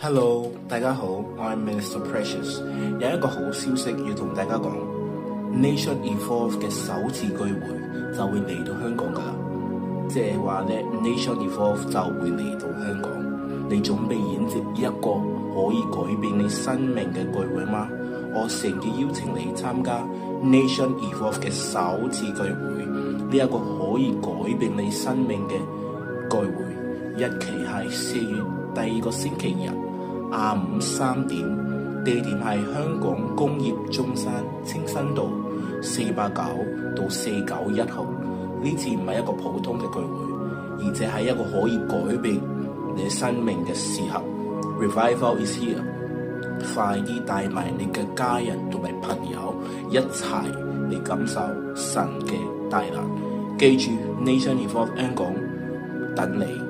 Hello，大家好，我係 Mr. Precious。有一個好消息要同大家講，Nation Evolve 嘅首次聚會就會嚟到香港噶啦。即係話咧，Nation Evolve 就會嚟到香港。你準備迎接一個可以改變你生命嘅聚會嗎？我誠意邀請你參加 Nation Evolve 嘅首次聚會，呢一個可以改變你生命嘅聚會，日期係4月第2個星期日。下午3點，地點係香港工業中心青山道489到491號。呢次唔係一個普通嘅聚會，而且係一個可以改變你生命嘅時候。Revival is here， 快啲帶埋你嘅家人同埋朋友一齊嚟感受神嘅大能。記住 Nation Evolve 香港等你。